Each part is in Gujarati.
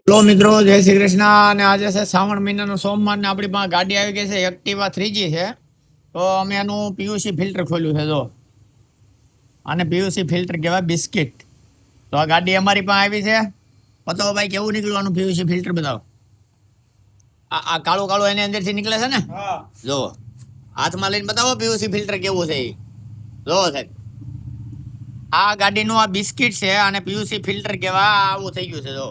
હેલો મિત્રો, જય શ્રી કૃષ્ણ. અને આજે છે શ્રાવણ મહિનાનો સોમવાર ને આપણી પાસે ગાડી આવી ગઈ છે એક્ટિવા 3G છે. તો અમે એનું પીયુસી ફિલ્ટર ખોલ્યું છે. જો આને પીયુસી ફિલ્ટર કહેવાય, બિસ્કિટ. તો આ ગાડી અમારી પાસે આવી છે. બતાવો ભાઈ કેવું નીકળ્યું આનું પીયુસી ફિલ્ટર, બતાવો. આ કાળું કાળું એની અંદરથી નીકળે છે ને. જો હાથમાં લઈને બતાવો પીયુસી ફિલ્ટર કેવું છે એ. જો સાહેબ, આ ગાડીનું આ બિસ્કિટ છે અને પીયુસી ફિલ્ટર કહેવાય. આવું થઈ ગયું છે. જો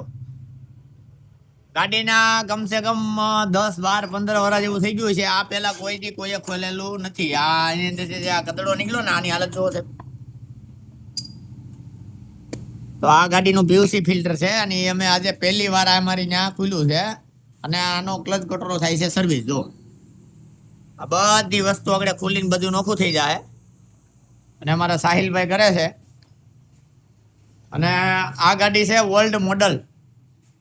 ગાડીના કમસે કમ 10, 12, 15 વર્ષ જેવું થઈ ગયું છે. આ પેલા કોઈએ ખોલેલું નથી. આ એની અંદર જે આ કચરો નીકળ્યો ને, આની હાલત જોવો છે. તો આ ગાડીનું પીયુસી ફિલ્ટર છે અને અમે આજે પહેલી વાર અમારી ત્યાં ખુલ્યું છે. અને આનો ક્લચ કંટ્રોલ થાય છે સર્વિસ. જો આ બધી વસ્તુ આગળ ખુલીને બધું નોખું થઈ જાય. અને અમારા સાહિલભાઈ કરે છે. અને આ ગાડી છે ઓલ્ડ મોડલ,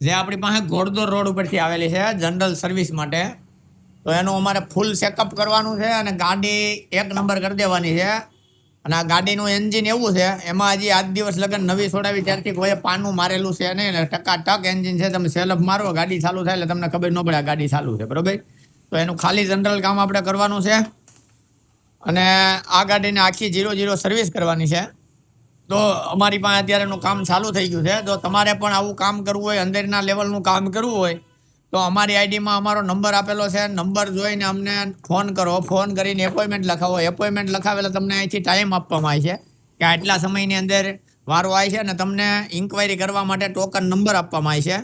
જે આપણી પાસે ઘોડદોર રોડ ઉપરથી આવેલી છે જનરલ સર્વિસ માટે. તો એનું અમારે ફૂલ ચેકઅપ કરવાનું છે અને ગાડી 1 નંબર કરી દેવાની છે. અને આ ગાડીનું એન્જિન એવું છે, એમાં હજી આજ દિવસ લગન નવી છોડાવી ત્યારથી કોઈ પાનું મારેલું છે નહીં. ટકાટક એન્જિન છે. તમે સેલ્ફ મારો, ગાડી ચાલુ થાય એટલે તમને ખબર ન પડે આ ગાડી ચાલુ છે. બરોબર. તો એનું ખાલી જનરલ કામ આપણે કરવાનું છે. અને આ ગાડીને આખી 0-0 સર્વિસ કરવાની છે. તો અમારી પાસે અત્યારે એનું કામ ચાલુ થઈ ગયું છે. તો તમારે પણ આવું કામ કરવું હોય, અંદરના લેવલનું કામ કરવું હોય, તો અમારી આઈડીમાં અમારો નંબર આપેલો છે. નંબર જોઈને અમને ફોન કરો. ફોન કરીને એપોઇન્ટમેન્ટ લખાવો. એપોઇન્ટમેન્ટ લખાવેલા તમને અહીંથી ટાઈમ આપવામાં આવે છે કે આટલા સમયની અંદર વારો આવે છે. અને તમને ઇન્ક્વાયરી કરવા માટે ટોકન નંબર આપવામાં આવે છે.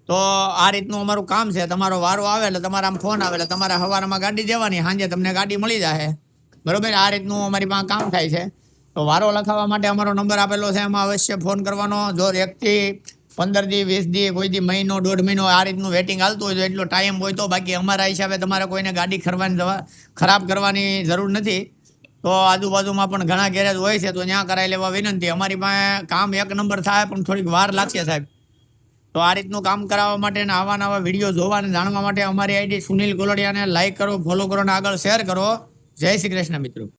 તો આ રીતનું અમારું કામ છે. તમારો વારો આવે એટલે તમારા આમ ફોન આવે એટલે તમારે સવારમાં ગાડી દેવાની, સાંજે તમને ગાડી મળી જશે. બરોબર. આ રીતનું અમારી પાસે કામ થાય છે. તો વારો લખાવવા માટે અમારો નંબર આપેલો છે, એમાં અવશ્ય ફોન કરવાનો. જો 1 થી 15 દી, 20 દી, કોઈ દી મહિનો, 1.5 મહિનો આ રીતનું વેટિંગ હાલતું હોય તો એટલો ટાઈમ હોય તો. બાકી અમારા હિસાબે તમારે કોઈને ગાડી ખરાબ કરવાની જરૂર નથી. તો આજુબાજુમાં પણ ઘણા ગેરેજ હોય છે, તો ત્યાં કરાવી લેવા વિનંતી. અમારી પાસે કામ 1 નંબર થાય પણ થોડીક વાર લાગશે સાહેબ. તો આ રીતનું કામ કરાવવા માટે અને આવા નવા વિડીયો જોવા અને જાણવા માટે અમારી આઈડી સુનિલ કોલડિયાને લાઈક કરો, ફોલો કરો અને આગળ શેર કરો. જય શ્રી કૃષ્ણ મિત્રો.